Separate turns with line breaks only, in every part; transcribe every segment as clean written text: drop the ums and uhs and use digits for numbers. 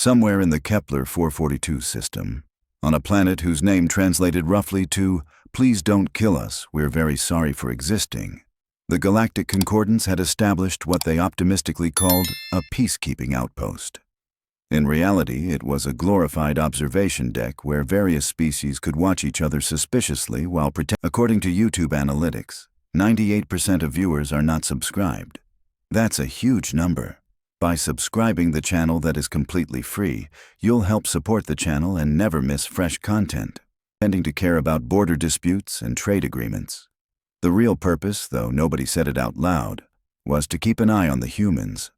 somewhere in the Kepler 442 system, on a planet whose name translated roughly to, "Please don't kill us, we're very sorry for existing." The Galactic Concordance had established what they optimistically called a peacekeeping outpost. In reality, it was a glorified observation deck where various species could watch each other suspiciously while pretending. According to YouTube analytics, 98% of viewers are not subscribed. That's a huge number. By subscribing the channel that is completely free, you'll help support the channel and never miss fresh content, tending to care about border disputes and trade agreements. The real purpose, though nobody said it out loud, was to keep an eye on the humans.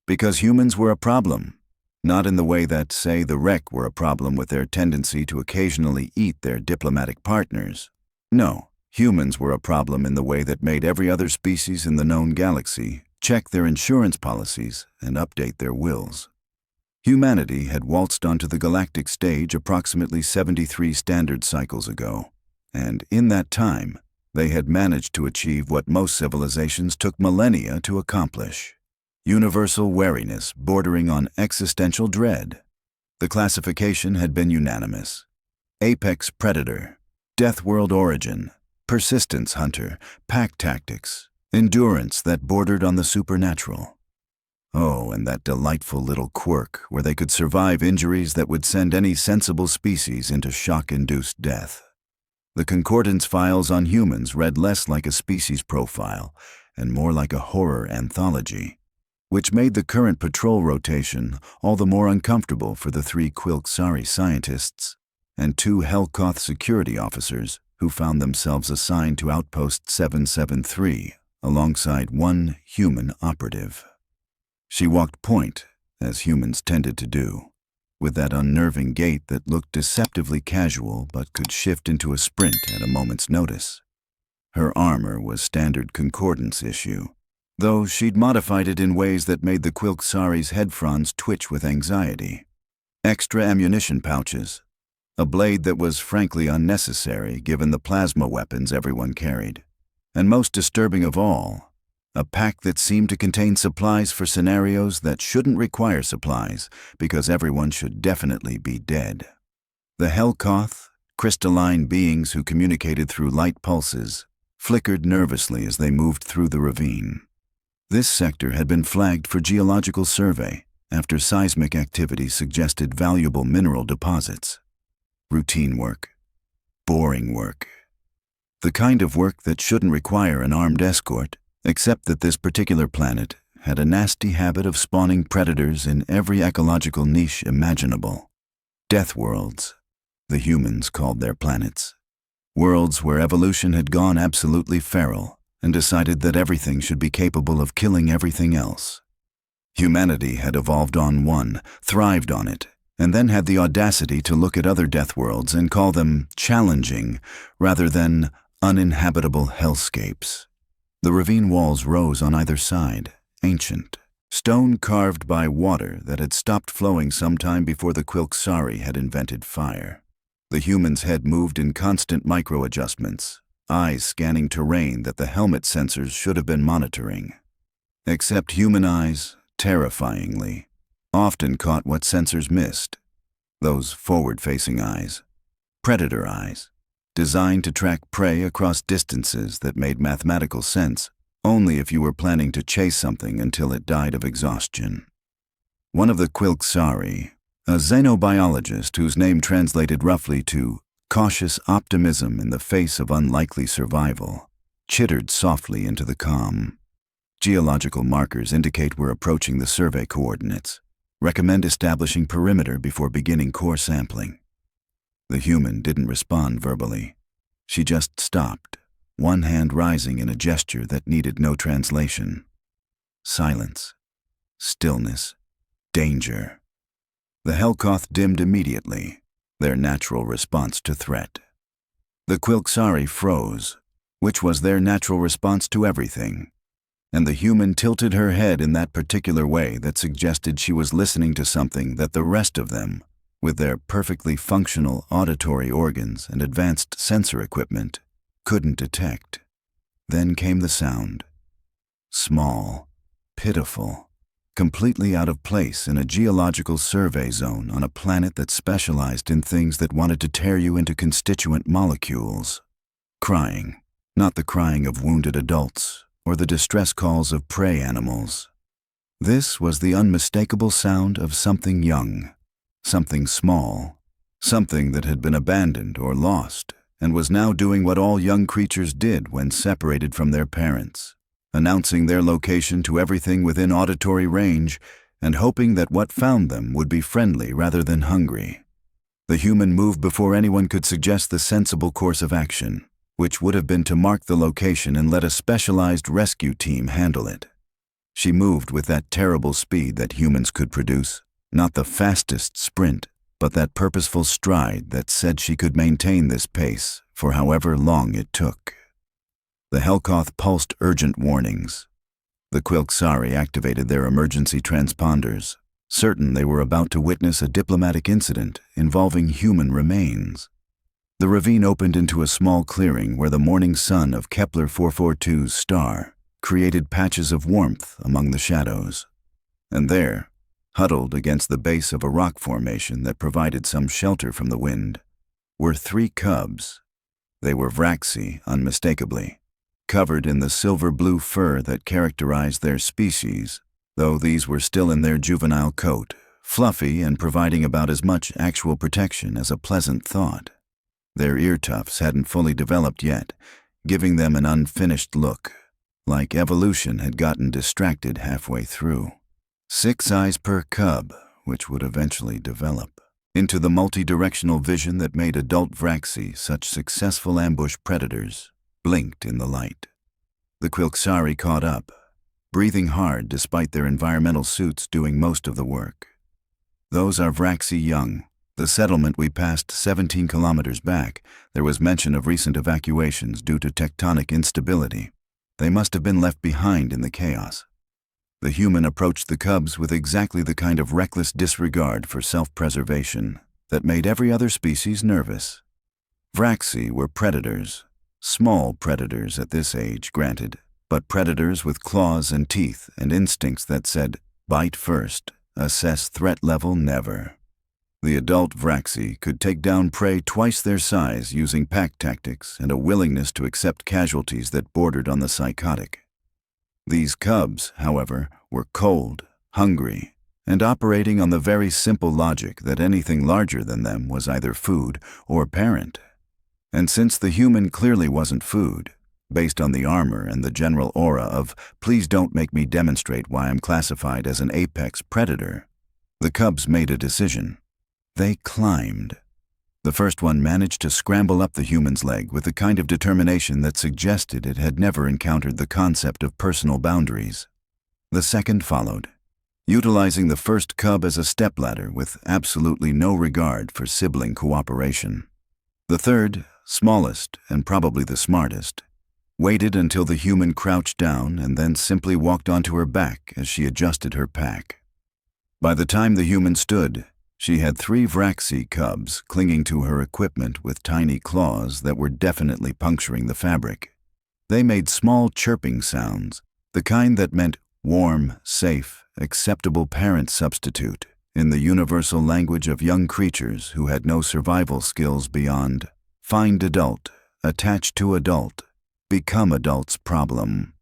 Because humans were a problem. Not in the way that, say, the Wreck were a problem with their tendency to occasionally eat their diplomatic partners. No, humans were a problem in the way that made every other species in the known galaxy check their insurance policies and update their wills. Humanity had waltzed onto the galactic stage approximately 73 standard cycles ago, and in that time, they had managed to achieve what most civilizations took millennia to accomplish: universal wariness bordering on existential dread. The classification had been unanimous: apex predator, death world origin, persistence hunter, pack tactics, endurance that bordered on the supernatural. Oh, and that delightful little quirk where they could survive injuries that would send any sensible species into shock-induced death. The concordance files on humans read less like a species profile and more like a horror anthology, which made the current patrol rotation all the more uncomfortable for the 3 Quilksari scientists and 2 Helkoth security officers who found themselves assigned to Outpost 773 alongside 1 human operative. She walked point, as humans tended to do, with that unnerving gait that looked deceptively casual but could shift into a sprint at a moment's notice. Her armor was standard concordance issue, though she'd modified it in ways that made the Quilksari's head fronds twitch with anxiety. Extra ammunition pouches, a blade that was frankly unnecessary given the plasma weapons everyone carried, and most disturbing of all, a pack that seemed to contain supplies for scenarios that shouldn't require supplies because everyone should definitely be dead. The Helkoth, crystalline beings who communicated through light pulses, flickered nervously as they moved through the ravine. This sector had been flagged for geological survey after seismic activity suggested valuable mineral deposits. Routine work. Boring work. The kind of work that shouldn't require an armed escort, except that this particular planet had a nasty habit of spawning predators in every ecological niche imaginable. Death worlds, the humans called their planets. Worlds where evolution had gone absolutely feral and decided that everything should be capable of killing everything else. Humanity had evolved on one, thrived on it, and then had the audacity to look at other death worlds and call them challenging rather than uninhabitable hellscapes. The ravine walls rose on either side, ancient, stone carved by water that had stopped flowing sometime before the Quilksari had invented fire. The human's head moved in constant micro-adjustments, eyes scanning terrain that the helmet sensors should have been monitoring. Except human eyes, terrifyingly, often caught what sensors missed. Those forward-facing eyes, predator eyes, designed to track prey across distances that made mathematical sense only if you were planning to chase something until it died of exhaustion. One of the Quilksari, a xenobiologist whose name translated roughly to cautious optimism in the face of unlikely survival, chittered softly into the calm. Geological markers indicate we're approaching the survey coordinates. Recommend establishing perimeter before beginning core sampling. The human didn't respond verbally. She just stopped, one hand rising in a gesture that needed no translation. Silence, stillness, danger. The Helkoth dimmed immediately, their natural response to threat. The Quilksari froze, which was their natural response to everything, and the human tilted her head in that particular way that suggested she was listening to something that the rest of them, with their perfectly functional auditory organs and advanced sensor equipment, couldn't detect. Then came the sound. Small, pitiful, completely out of place in a geological survey zone on a planet that specialized in things that wanted to tear you into constituent molecules. Crying, not the crying of wounded adults or the distress calls of prey animals. This was the unmistakable sound of something young, something small, something that had been abandoned or lost and was now doing what all young creatures did when separated from their parents, announcing their location to everything within auditory range and hoping that what found them would be friendly rather than hungry. The human moved before anyone could suggest the sensible course of action, which would have been to mark the location and let a specialized rescue team handle it. She moved with that terrible speed that humans could produce, not the fastest sprint, but that purposeful stride that said she could maintain this pace for however long it took. The Helkoth pulsed urgent warnings. The Quilxari activated their emergency transponders, certain they were about to witness a diplomatic incident involving human remains. The ravine opened into a small clearing where the morning sun of Kepler 442's star created patches of warmth among the shadows. And there, huddled against the base of a rock formation that provided some shelter from the wind, were 3 cubs. They were Vraxi, unmistakably, covered in the silver-blue fur that characterized their species, though these were still in their juvenile coat, fluffy and providing about as much actual protection as a pleasant thought. Their ear tufts hadn't fully developed yet, giving them an unfinished look, like evolution had gotten distracted halfway through. 6 eyes per cub, which would eventually develop into the multi-directional vision that made adult Vraxi such successful ambush predators, blinked in the light. The Quilxari caught up, breathing hard despite their environmental suits doing most of the work. Those are Vraxi young. The settlement we passed 17 kilometers back, there was mention of recent evacuations due to tectonic instability. They must have been left behind in the chaos. The human approached the cubs with exactly the kind of reckless disregard for self-preservation that made every other species nervous. Vraxi were predators, small predators at this age, granted, but predators with claws and teeth and instincts that said, bite first, assess threat level never. The adult Vraxi could take down prey twice their size using pack tactics and a willingness to accept casualties that bordered on the psychotic. These cubs, however, were cold, hungry, and operating on the very simple logic that anything larger than them was either food or parent. And since the human clearly wasn't food, based on the armor and the general aura of, please don't make me demonstrate why I'm classified as an apex predator, the cubs made a decision. They climbed. The first one managed to scramble up the human's leg with the kind of determination that suggested it had never encountered the concept of personal boundaries. The second followed, utilizing the first cub as a stepladder with absolutely no regard for sibling cooperation. The third, smallest and probably the smartest, waited until the human crouched down and then simply walked onto her back as she adjusted her pack. By the time the human stood, she had 3 Vraxi cubs clinging to her equipment with tiny claws that were definitely puncturing the fabric. They made small chirping sounds, the kind that meant warm, safe, acceptable parent substitute in the universal language of young creatures who had no survival skills beyond find adult, attach to adult, become adult's problem.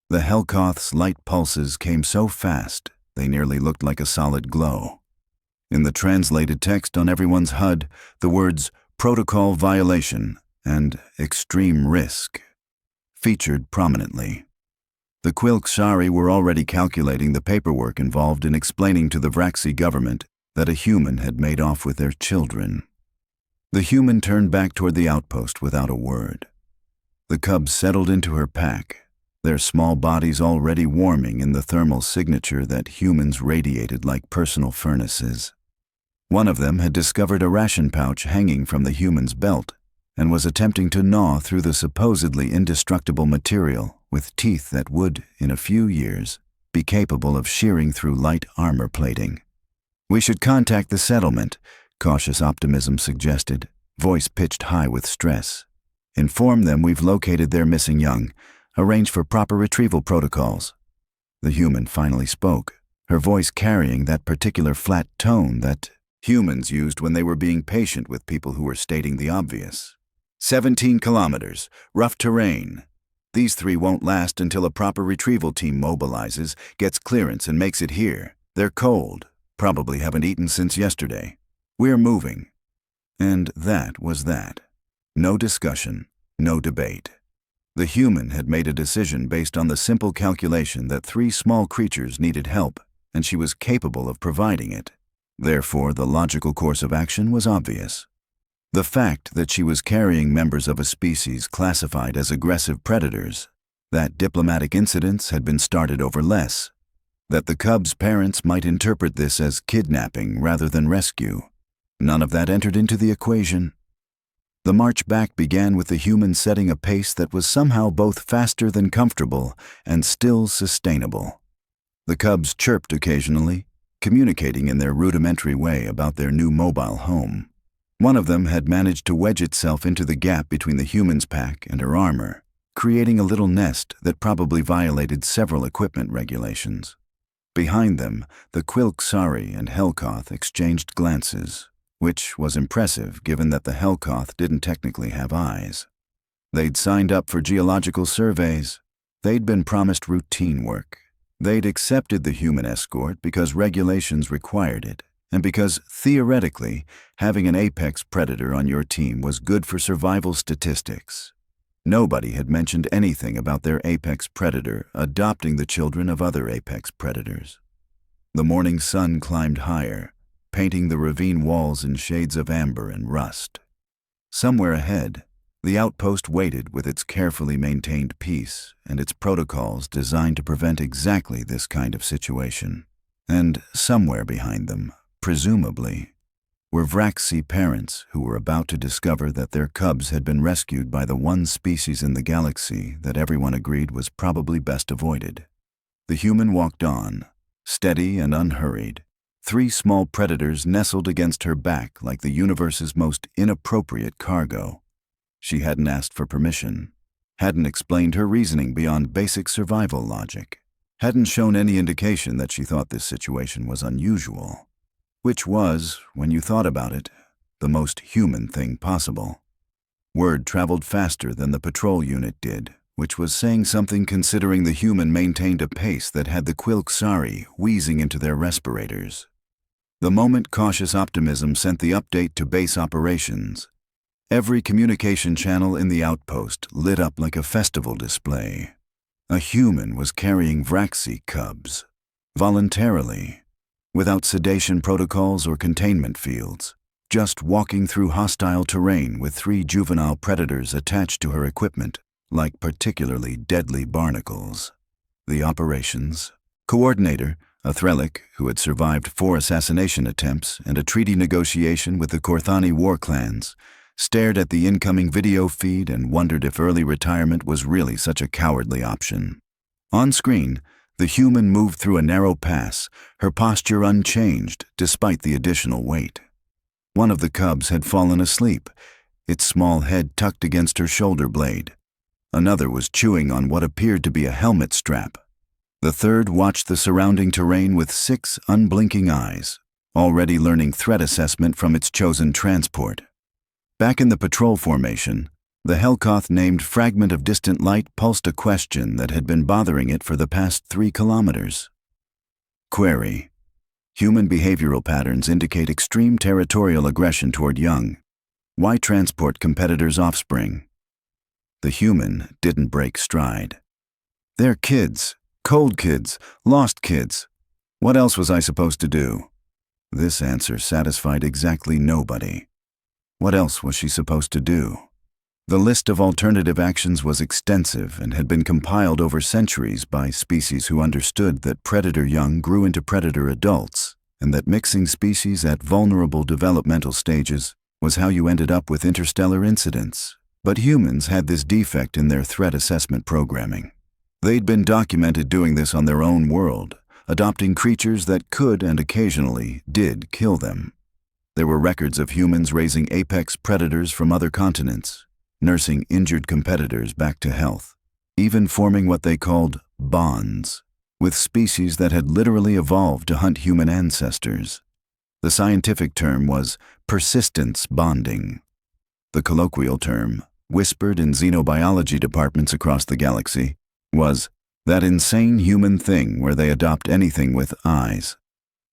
The Helkoth's light pulses came so fast they nearly looked like a solid glow. In the translated text on everyone's HUD, the words protocol violation and extreme risk featured prominently. The Quilxari were already calculating the paperwork involved in explaining to the Vraxi government that a human had made off with their children. The human turned back toward the outpost without a word. The cubs settled into her pack, their small bodies already warming in the thermal signature that humans radiated like personal furnaces. One of them had discovered a ration pouch hanging from the human's belt and was attempting to gnaw through the supposedly indestructible material with teeth that would, in a few years, be capable of shearing through light armor plating. "We should contact the settlement," cautious optimism suggested, voice pitched high with stress. "Inform them we've located their missing young. Arrange for proper retrieval protocols." The human finally spoke, her voice carrying that particular flat tone that humans used when they were being patient with people who were stating the obvious. 17 kilometers, rough terrain. These 3 won't last until a proper retrieval team mobilizes, gets clearance, and makes it here. They're cold, probably haven't eaten since yesterday. We're moving. And that was that. No discussion, no debate. The human had made a decision based on the simple calculation that 3 small creatures needed help, and she was capable of providing it. Therefore, the logical course of action was obvious. The fact that she was carrying members of a species classified as aggressive predators, that diplomatic incidents had been started over less, that the cubs' parents might interpret this as kidnapping rather than rescue, none of that entered into the equation. The march back began with the human setting a pace that was somehow both faster than comfortable and still sustainable. The cubs chirped occasionally, communicating in their rudimentary way about their new mobile home. One of them had managed to wedge itself into the gap between the human's pack and her armor, creating a little nest that probably violated several equipment regulations. Behind them, the Quilksari and Helkoth exchanged glances, which was impressive given that the Helkoth didn't technically have eyes. They'd signed up for geological surveys. They'd been promised routine work. They'd accepted the human escort because regulations required it, and because, theoretically, having an apex predator on your team was good for survival statistics. Nobody had mentioned anything about their apex predator adopting the children of other apex predators. The morning sun climbed higher, painting the ravine walls in shades of amber and rust. Somewhere ahead, the outpost waited with its carefully maintained peace and its protocols designed to prevent exactly this kind of situation. And somewhere behind them, presumably, were Vraxi parents who were about to discover that their cubs had been rescued by the one species in the galaxy that everyone agreed was probably best avoided. The human walked on, steady and unhurried. 3 small predators nestled against her back like the universe's most inappropriate cargo. She hadn't asked for permission, hadn't explained her reasoning beyond basic survival logic, hadn't shown any indication that she thought this situation was unusual, which was, when you thought about it, the most human thing possible. Word traveled faster than the patrol unit did, which was saying something considering the human maintained a pace that had the Quilksari wheezing into their respirators. The moment cautious optimism sent the update to base operations, every communication channel in the outpost lit up like a festival display. A human was carrying Vraxi cubs, voluntarily, without sedation protocols or containment fields, just walking through hostile terrain with 3 juvenile predators attached to her equipment, like particularly deadly barnacles. The operations coordinator, a Threlic who had survived 4 assassination attempts and a treaty negotiation with the Korthani war clans, stared at the incoming video feed and wondered if early retirement was really such a cowardly option. On screen, the human moved through a narrow pass, her posture unchanged despite the additional weight. One of the cubs had fallen asleep, its small head tucked against her shoulder blade. Another was chewing on what appeared to be a helmet strap. The third watched the surrounding terrain with 6 unblinking eyes, already learning threat assessment from its chosen transport. Back in the patrol formation, the Helkoth named Fragment of Distant Light pulsed a question that had been bothering it for the past 3 kilometers. Query: human behavioral patterns indicate extreme territorial aggression toward young. Why transport competitors' offspring? The human didn't break stride. They're kids. Cold kids, lost kids. What else was I supposed to do? This answer satisfied exactly nobody. What else was she supposed to do? The list of alternative actions was extensive and had been compiled over centuries by species who understood that predator young grew into predator adults, and that mixing species at vulnerable developmental stages was how you ended up with interstellar incidents. But humans had this defect in their threat assessment programming. They'd been documented doing this on their own world, adopting creatures that could and occasionally did kill them. There were records of humans raising apex predators from other continents, nursing injured competitors back to health, even forming what they called bonds. with species that had literally evolved to hunt human ancestors. The scientific term was persistence bonding. The colloquial term, whispered in xenobiology departments across the galaxy, was that insane human thing where they adopt anything with eyes.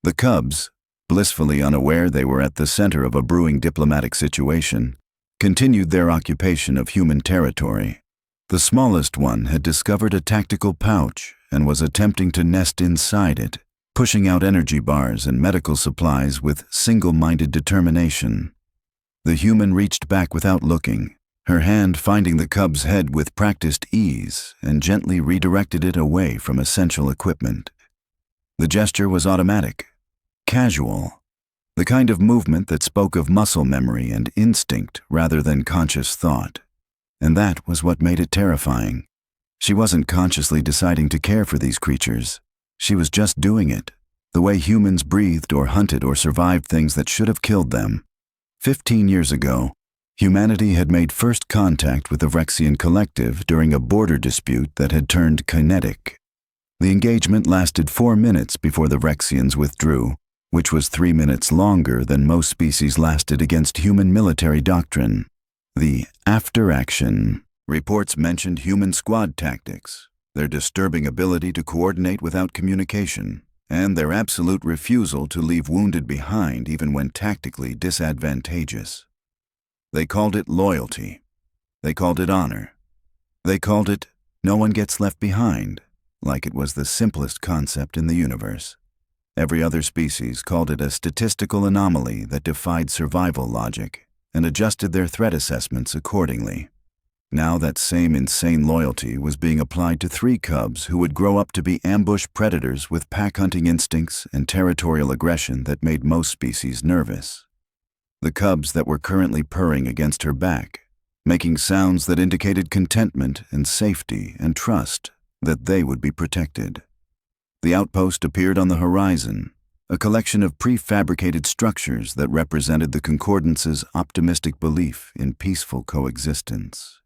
The cubs, blissfully unaware they were at the center of a brewing diplomatic situation, continued their occupation of human territory. The smallest one had discovered a tactical pouch and was attempting to nest inside it, pushing out energy bars and medical supplies with single-minded determination. The human reached back without looking, her hand finding the cub's head with practiced ease and gently redirected it away from essential equipment. The gesture was automatic, casual, the kind of movement that spoke of muscle memory and instinct rather than conscious thought. And that was what made it terrifying. She wasn't consciously deciding to care for these creatures. She was just doing it, the way humans breathed or hunted or survived things that should have killed them. 15 years ago, humanity had made first contact with the Vrexian collective during a border dispute that had turned kinetic. The engagement lasted 4 minutes before the Vrexians withdrew, which was 3 minutes longer than most species lasted against human military doctrine. The after-action reports mentioned human squad tactics, their disturbing ability to coordinate without communication, and their absolute refusal to leave wounded behind even when tactically disadvantageous. They called it loyalty. They called it honor. They called it no one gets left behind, like it was the simplest concept in the universe. Every other species called it a statistical anomaly that defied survival logic and adjusted their threat assessments accordingly. Now that same insane loyalty was being applied to 3 cubs who would grow up to be ambush predators with pack-hunting instincts and territorial aggression that made most species nervous. The cubs that were currently purring against her back, making sounds that indicated contentment and safety and trust that they would be protected. The outpost appeared on the horizon, a collection of prefabricated structures that represented the Concordance's optimistic belief in peaceful coexistence.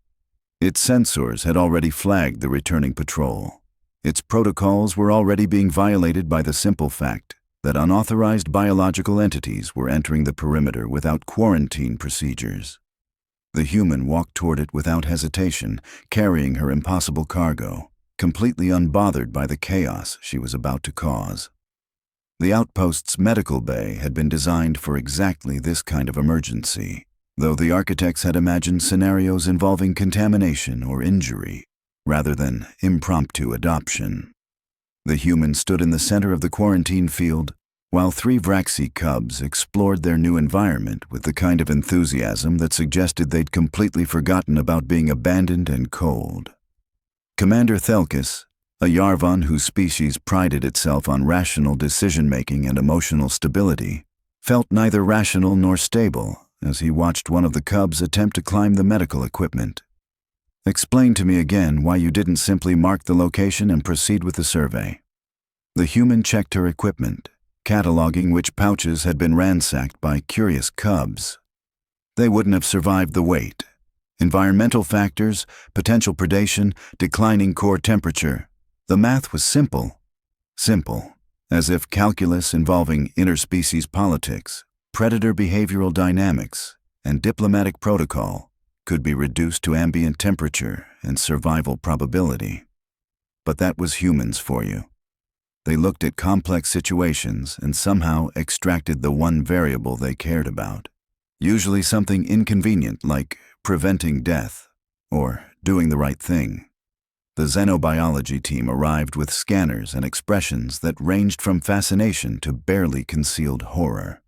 Its sensors had already flagged the returning patrol. Its protocols were already being violated by the simple fact that unauthorized biological entities were entering the perimeter without quarantine procedures. The human walked toward it without hesitation, carrying her impossible cargo, completely unbothered by the chaos she was about to cause. The outpost's medical bay had been designed for exactly this kind of emergency, though the architects had imagined scenarios involving contamination or injury, rather than impromptu adoption. The human stood in the center of the quarantine field, while 3 Vraxi cubs explored their new environment with the kind of enthusiasm that suggested they'd completely forgotten about being abandoned and cold. Commander Thelkis, a Yarvan whose species prided itself on rational decision-making and emotional stability, felt neither rational nor stable as he watched one of the cubs attempt to climb the medical equipment. "Explain to me again why you didn't simply mark the location and proceed with the survey." The human checked her equipment, cataloging which pouches had been ransacked by curious cubs. They wouldn't have survived the weight. Environmental factors, potential predation, declining core temperature. The math was simple. Simple, as if calculus involving interspecies politics, predator behavioral dynamics, and diplomatic protocol could be reduced to ambient temperature and survival probability. But that was humans for you. They looked at complex situations and somehow extracted the one variable they cared about. Usually something inconvenient like preventing death or doing the right thing. The xenobiology team arrived with scanners and expressions that ranged from fascination to barely concealed horror.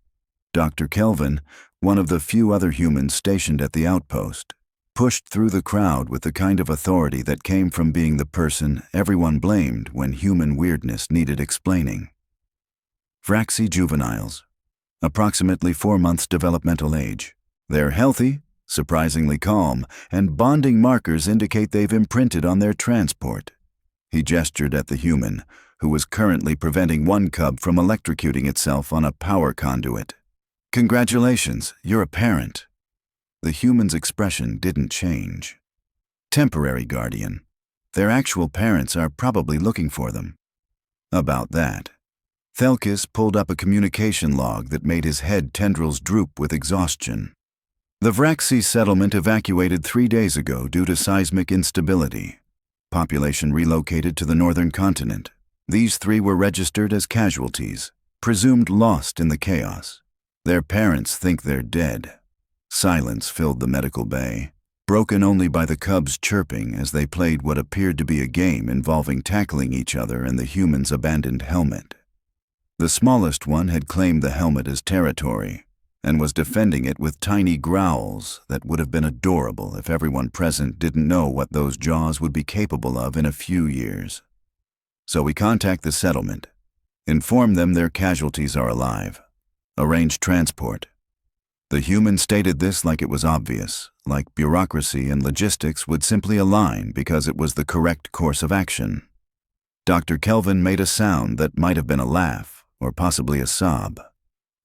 Dr. Kelvin, one of the few other humans stationed at the outpost, pushed through the crowd with the kind of authority that came from being the person everyone blamed when human weirdness needed explaining. Vraxi juveniles, approximately 4 months developmental age. They're healthy, surprisingly calm, and bonding markers indicate they've imprinted on their transport. He gestured at the human, who was currently preventing one cub from electrocuting itself on a power conduit. "Congratulations, you're a parent." The human's expression didn't change. "Temporary guardian. Their actual parents are probably looking for them." About that. Thelkis pulled up a communication log that made his head tendrils droop with exhaustion. The Vraxi settlement evacuated 3 days ago due to seismic instability. Population relocated to the northern continent. These 3 were registered as casualties, presumed lost in the chaos. Their parents think they're dead. Silence filled the medical bay, broken only by the cubs chirping as they played what appeared to be a game involving tackling each other and the human's abandoned helmet. The smallest one had claimed the helmet as territory and was defending it with tiny growls that would have been adorable if everyone present didn't know what those jaws would be capable of in a few years. So we contact the settlement, inform them their casualties are alive, arrange transport. The human stated this like it was obvious, like bureaucracy and logistics would simply align because it was the correct course of action. Dr. Kelvin made a sound that might have been a laugh, or possibly a sob.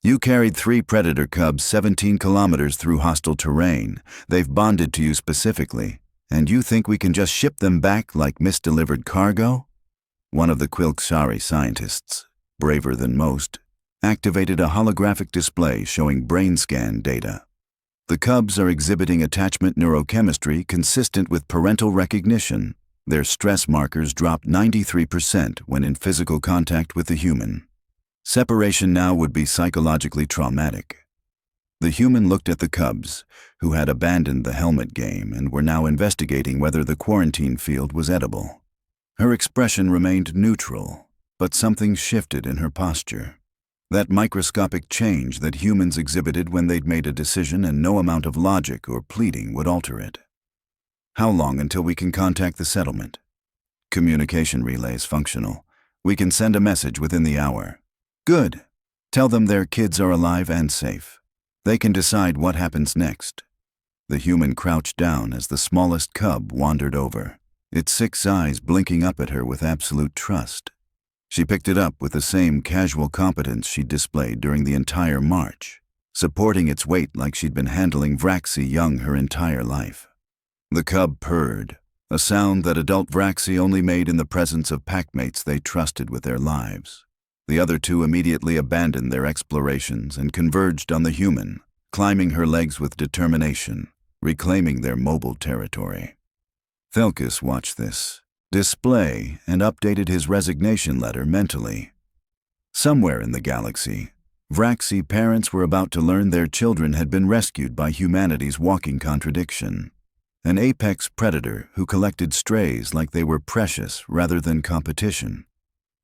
You carried 3 predator cubs 17 kilometers through hostile terrain. They've bonded to you specifically, and you think we can just ship them back like misdelivered cargo? One of the Quilxari scientists, braver than most, activated a holographic display showing brain scan data. The cubs are exhibiting attachment neurochemistry consistent with parental recognition. Their stress markers dropped 93% when in physical contact with the human. Separation now would be psychologically traumatic. The human looked at the cubs, who had abandoned the helmet game and were now investigating whether the quarantine field was edible. Her expression remained neutral, but something shifted in her posture. That microscopic change that humans exhibited when they'd made a decision and no amount of logic or pleading would alter it. How long until we can contact the settlement? Communication relay is functional. We can send a message within the hour. Good. Tell them their kids are alive and safe. They can decide what happens next. The human crouched down as the smallest cub wandered over, its 6 eyes blinking up at her with absolute trust. She picked it up with the same casual competence she'd displayed during the entire march, supporting its weight like she'd been handling Vraxi young her entire life. The cub purred, a sound that adult Vraxi only made in the presence of packmates they trusted with their lives. The other 2 immediately abandoned their explorations and converged on the human, climbing her legs with determination, reclaiming their mobile territory. Thelkis watched this display and updated his resignation letter mentally. Somewhere in the galaxy, Vraxi parents were about to learn their children had been rescued by humanity's walking contradiction. An apex predator who collected strays like they were precious rather than competition.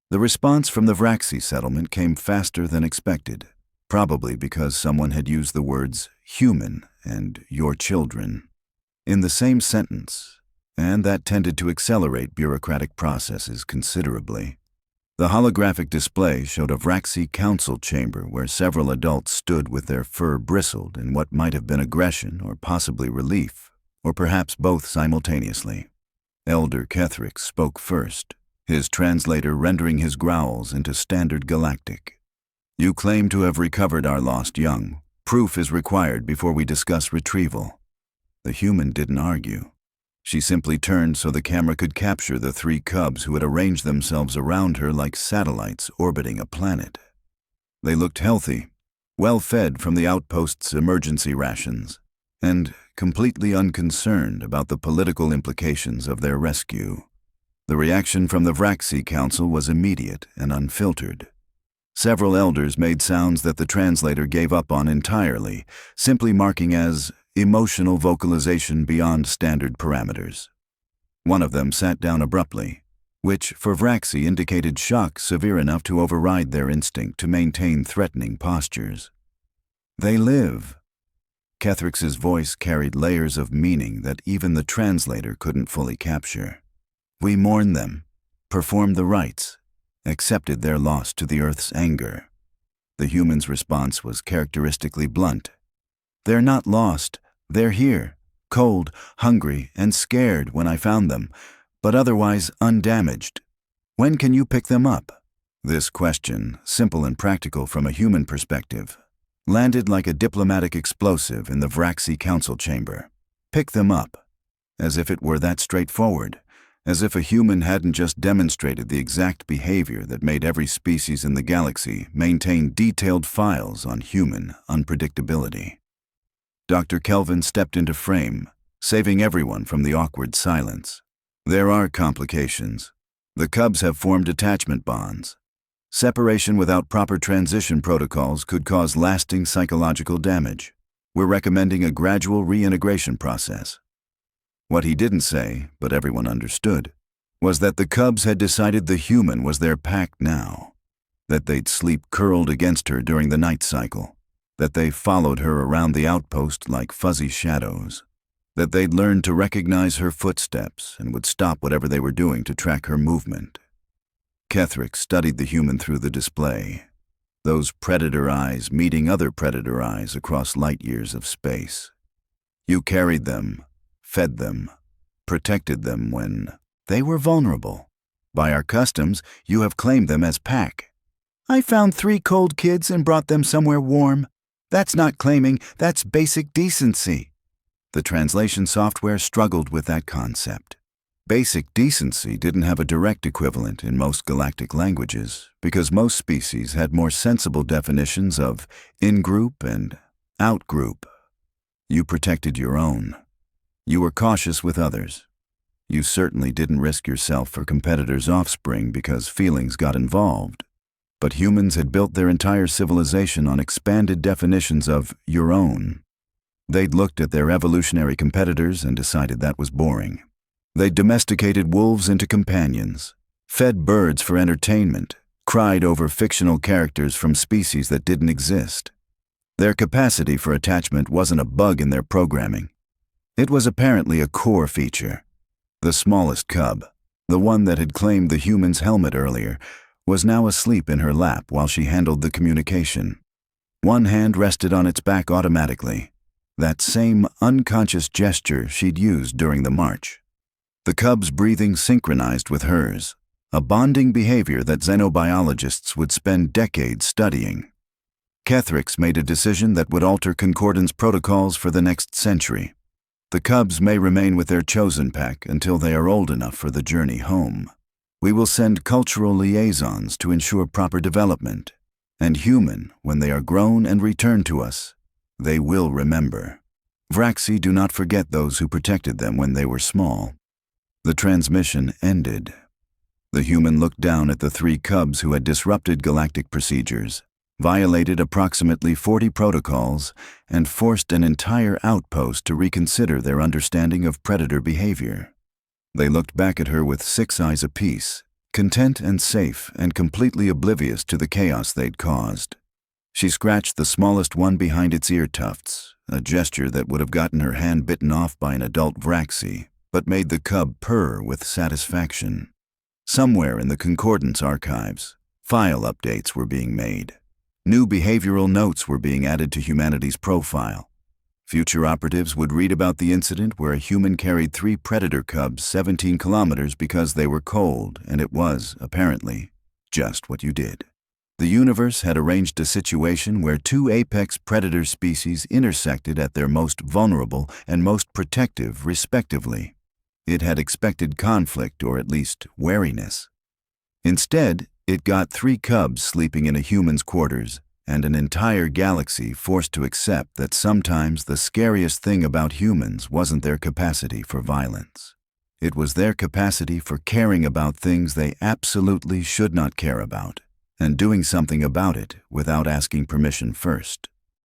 The response from the Vraxi settlement came faster than expected, probably because someone had used the words human and your children in the same sentence, and that tended to accelerate bureaucratic processes considerably. The holographic display showed a Vraxi council chamber where several adults stood with their fur bristled in what might have been aggression or possibly relief, or perhaps both simultaneously. Elder Kethrix spoke first, his translator rendering his growls into standard galactic. You claim to have recovered our lost young. Proof is required before we discuss retrieval. The human didn't argue. She simply turned so the camera could capture the 3 cubs who had arranged themselves around her like satellites orbiting a planet. They looked healthy, well-fed from the outpost's emergency rations, and completely unconcerned about the political implications of their rescue. The reaction from the Vraxi Council was immediate and unfiltered. Several elders made sounds that the translator gave up on entirely, simply marking as emotional vocalization beyond standard parameters. One of them sat down abruptly, which for Vraxi indicated shock severe enough to override their instinct to maintain threatening postures. They live. Kethrix's voice carried layers of meaning that even the translator couldn't fully capture. We mourn them, performed the rites, accepted their loss to the Earth's anger. The human's response was characteristically blunt. They're not lost, they're here, cold, hungry, and scared when I found them, but otherwise undamaged. When can you pick them up? This question, simple and practical from a human perspective, landed like a diplomatic explosive in the Vraxi council chamber. Pick them up. As if it were that straightforward. as if a human hadn't just demonstrated the exact behavior that made every species in the galaxy maintain detailed files on human unpredictability. Dr. Kelvin stepped into frame, saving everyone from the awkward silence. There are complications. The cubs have formed attachment bonds. Separation without proper transition protocols could cause lasting psychological damage. We're recommending a gradual reintegration process. What he didn't say, but everyone understood, was that the cubs had decided the human was their pack now, that they'd sleep curled against her during the night cycle, that they followed her around the outpost like fuzzy shadows, that they'd learned to recognize her footsteps and would stop whatever they were doing to track her movement. Ketherick studied the human through the display, those predator eyes meeting other predator eyes across light years of space. You carried them, fed them, protected them when they were vulnerable. By our customs, you have claimed them as pack. I found 3 cold kids and brought them somewhere warm. That's not claiming, that's basic decency. The translation software struggled with that concept. Basic decency didn't have a direct equivalent in most galactic languages because most species had more sensible definitions of in-group and out-group. You protected your own. You were cautious with others. You certainly didn't risk yourself for competitors' offspring because feelings got involved. But humans had built their entire civilization on expanded definitions of your own. They'd looked at their evolutionary competitors and decided that was boring. They'd domesticated wolves into companions, fed birds for entertainment, cried over fictional characters from species that didn't exist. Their capacity for attachment wasn't a bug in their programming. It was apparently a core feature. The smallest cub, the one that had claimed the human's helmet earlier, was now asleep in her lap while she handled the communication. One hand rested on its back automatically, that same unconscious gesture she'd used during the march. The cub's breathing synchronized with hers, a bonding behavior that xenobiologists would spend decades studying. Ketherick's made a decision that would alter Concordance protocols for the next century. The cubs may remain with their chosen pack until they are old enough for the journey home. We will send cultural liaisons to ensure proper development, and human, when they are grown and return to us, they will remember. Vraxi do not forget those who protected them when they were small. The transmission ended. The human looked down at the 3 cubs who had disrupted galactic procedures, violated approximately 40 protocols, and forced an entire outpost to reconsider their understanding of predator behavior. They looked back at her with 6 eyes apiece, content and safe and completely oblivious to the chaos they'd caused. She scratched the smallest one behind its ear tufts, a gesture that would have gotten her hand bitten off by an adult Vraxi, but made the cub purr with satisfaction. Somewhere in the Concordance archives, file updates were being made. New behavioral notes were being added to humanity's profile. Future operatives would read about the incident where a human carried 3 predator cubs 17 kilometers because they were cold, and it was, apparently, just what you did. The universe had arranged a situation where 2 apex predator species intersected at their most vulnerable and most protective, respectively. It had expected conflict, or at least wariness. Instead, it got 3 cubs sleeping in a human's quarters, and an entire galaxy forced to accept that sometimes the scariest thing about humans wasn't their capacity for violence. It was their capacity for caring about things they absolutely should not care about, and doing something about it without asking permission first.